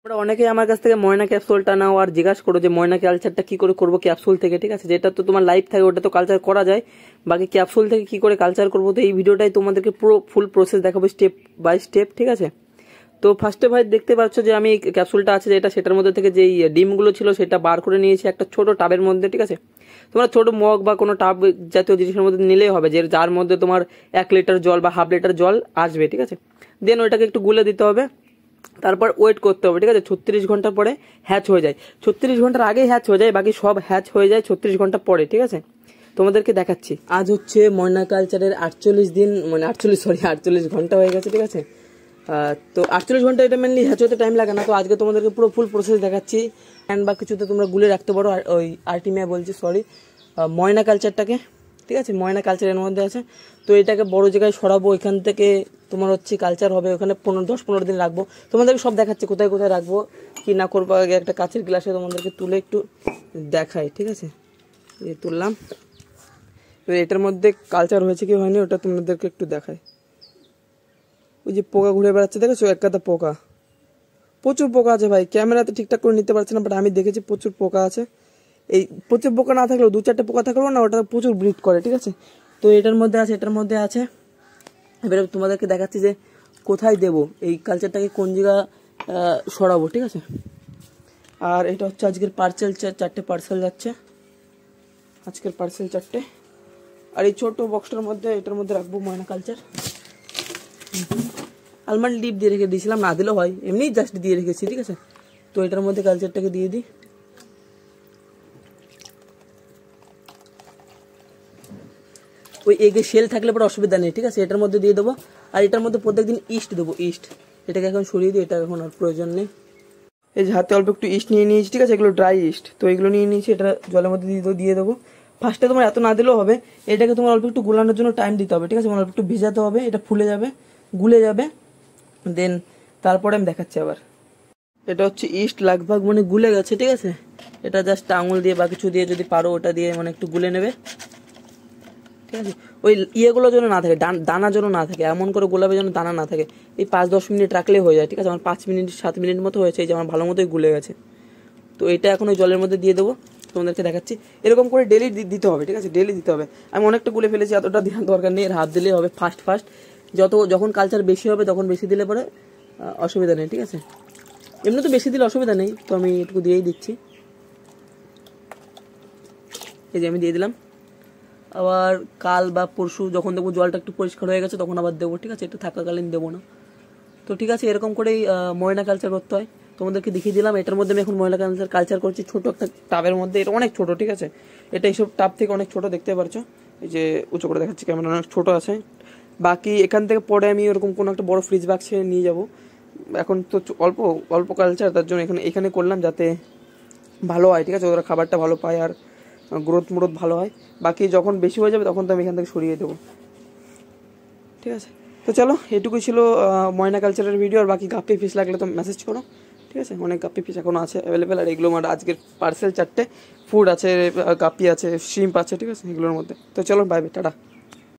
তোমরা অনেকেই আমার কাছ থেকে ময়না ক্যাপসুলটা নাও আর জিজ্ঞাসা করো যে ময়না কালচারটা কি করে করবো ক্যাপসুল থেকে, ঠিক আছে। যেটা তো তোমার লাইফ থাকে ওটা তো কালচার করা যায়, বাকি ক্যাপসুল থেকে কি করে কালচার করবো, তো এই ভিডিওটাই তোমাদেরকে পুরো ফুল প্রসেস দেখাবো স্টেপ বাই স্টেপ, ঠিক আছে। তো ফার্স্টে ভাই দেখতে পাচ্ছ যে আমি ক্যাপসুলটা আছে যেটা, সেটার মধ্যে থেকে যেই ডিমগুলো ছিল সেটা বার করে নিয়েছি একটা ছোট টাবের মধ্যে, ঠিক আছে। তোমরা ছোট মগ বা কোনো টাব জাতীয় জিনিসের মধ্যে নিলেই হবে, যে যার মধ্যে তোমার 1 লিটার জল বা হাফ লিটার জল আসবে, ঠিক আছে। দেন ওইটাকে একটু গুলে দিতে হবে, তারপর ওয়েট করতে হবে, ঠিক আছে। 36 ঘন্টা পরে হ্যাচ হয়ে যায়, 36 ঘন্টার আগেই হ্যাচ হয়ে যায়, বাকি সব হ্যাচ হয়ে যায় 36 ঘন্টা পরে, ঠিক আছে। তোমাদেরকে দেখাচ্ছি। আজ হচ্ছে ময়না কালচারের 48 দিন, মানে 48 ঘন্টা হয়ে গেছে, ঠিক আছে। তো 48 ঘন্টা এটা মেনলি হ্যাচ হতে টাইম লাগে না, তো আজকে তোমাদেরকে পুরো ফুল প্রসেস দেখাচ্ছি। অ্যান্ড বা কিছুতে তোমরা গুলে রাখতে পারো, ওই আর্টিমিয়া বলছি, সরি, ময়না কালচারটাকে, ঠিক আছে। ময়না কালচারের মধ্যে আছে, তো এটাকে বড় জায়গায় সরাবো, এখান থেকে তোমার হচ্ছে কালচার হবে, ওখানে 10-15 দিন রাখবো। তোমাদেরকে সব দেখাচ্ছি কোথায় কোথায় রাখবো, কি না করবো। আগে একটা কাঁচের গ্লাসে তোমাদেরকে তুলে একটু দেখাই, ঠিক আছে। এই তুললাম, এবার এটার মধ্যে কালচার হয়েছে কি হয়নি ওটা তোমাদেরকে একটু দেখাই। ওই যে পোকা ঘুরে বেড়াচ্ছে দেখেছো, এক কথা পোকা, প্রচুর পোকা আছে ভাই। ক্যামেরাতে ঠিকঠাক করে নিতে পারছি না, বাট আমি দেখেছি প্রচুর পোকা আছে। এই প্রচুর পোকা না থাকলেও 2-4টে পোকা থাকলেও না, ওটা প্রচুর ব্রিড করে, ঠিক আছে। তো এটার মধ্যে আছে, এটার মধ্যে আছে। এবারে তোমাদেরকে দেখাচ্ছি যে কোথায় দেব এই কালচারটাকে, কোন জায়গা সরাবো, ঠিক আছে। আর এটা হচ্ছে আজকের পার্সেল, 4টে পার্সেল যাচ্ছে আজকের, পার্সেল 4টে। আর এই ছোট বক্সটার মধ্যে, এটার মধ্যে রাখবো ময়না কালচার। আলমন্ড ডিপ দিয়ে রেখে দিয়েছিলাম, না দিলেও হয়, এমনি জাস্ট দিয়ে রেখেছি, ঠিক আছে। তো এটার মধ্যে কালচারটাকে দিয়ে দিই। ওই এগে শেল থাকলে পরে অসুবিধা নেই, ঠিক আছে। এটার মধ্যে দিয়ে দেবো। আর এটার মধ্যে প্রত্যেকদিন ইস্ট দেবো, ইস্ট। এটাকে এখন সরিয়ে দিই, এটা এখন আর প্রয়োজন নেই। এই যে হাতে অল্প একটু ইস্ট নিয়ে নিয়েছি, ঠিক আছে, এগুলো ড্রাই ইস্ট, তো এগুলো নিয়ে নিয়েছি, এটা জলের মধ্যে দিয়ে দেবো। ফার্স্টে তোমার এত না দিলেও হবে, এটাকে তোমার অল্প একটু গুলানোর জন্য টাইম দিতে হবে, ঠিক আছে। অল্প একটু ভিজাতে হবে, এটা ফুলে যাবে, গুলে যাবে, দেন তারপরে আমি দেখাচ্ছি আবার। এটা হচ্ছে ইস্ট লাগভাগ মানে গুলে গেছে, ঠিক আছে। এটা জাস্ট আঙুল দিয়ে বা কিছু দিয়ে যদি পারো ওটা দিয়ে মানে একটু গুলে নেবে, ঠিক আছে। ওই ইয়েগুলো যেন না থাকে, দানা যেন না থাকে, এমন করে গোলাপে যেন দানা না থাকে। এই 5-10 মিনিট রাখলেই হয়ে যায়, ঠিক আছে। আমার 5-7 মিনিট মতো হয়েছে, এই যে আমার ভালো মতোই গুলে গেছে। তো এটা এখন ওই জলের মধ্যে দিয়ে দেবো, তোমাদেরকে দেখাচ্ছি। এরকম করে ডেলি দিতে হবে, ঠিক আছে, ডেলি দিতে হবে। আমি অনেকটা গুলে ফেলেছি, এতটা দেওয়ার দরকার নেই, হাত দিলেই হবে ফার্স্ট। যখন কালচার বেশি হবে তখন বেশি দিলে পরে অসুবিধা নেই, ঠিক আছে। এমনি তো বেশি দিলে অসুবিধা নেই, তো আমি একটু দিয়েই দিচ্ছি। এই যে আমি দিয়ে দিলাম। আবার কাল বা পরশু যখন দেখবো জলটা একটু পরিষ্কার হয়ে গেছে তখন আবার দেবো, ঠিক আছে। এটা থাকাকালীন দেবো না। তো ঠিক আছে, এরকম করেই ময়না কালচার করতে হয়। তোমাদেরকে দেখিয়ে দিলাম। এটার মধ্যে আমি এখন ময়না কালচার করছি ছোট একটা টাবের মধ্যে। এটা অনেক ছোট, ঠিক আছে। এটা এইসব টাব থেকে অনেক ছোট, দেখতে পারছো। এই যে উঁচু করে দেখাচ্ছি, ক্যামেরা অনেক ছোট আছে। বাকি এখান থেকে পরে আমি ওরকম কোনো একটা বড় ফ্রিজ বাক্সে নিয়ে যাব। এখন তো অল্প অল্প কালচার, তার জন্য এখানে করলাম যাতে ভালো হয়, ঠিক আছে। ওরা খাবারটা ভালো পায় আর গ্রোথ ভালো হয়। বাকি যখন বেশি হয়ে যাবে তখন তো আমি এখান থেকে সরিয়ে দেবো, ঠিক আছে। তো চলো, এটুকুই ছিল ময়না কালচারের ভিডিও। আর বাকি গাপ্পি ফিশ লাগলে তো মেসেজ করো, ঠিক আছে। অনেক গাপ্পি ফিশ এখনও আছে অ্যাভেলেবেল। আর এগুলো আমার আজকের পার্সেল 4টে ফুড আছে, গাপ্পি আছে, শ্রিম্প আছে, ঠিক আছে, এগুলোর মধ্যে। তো চলো, বাই বাই, টাটা।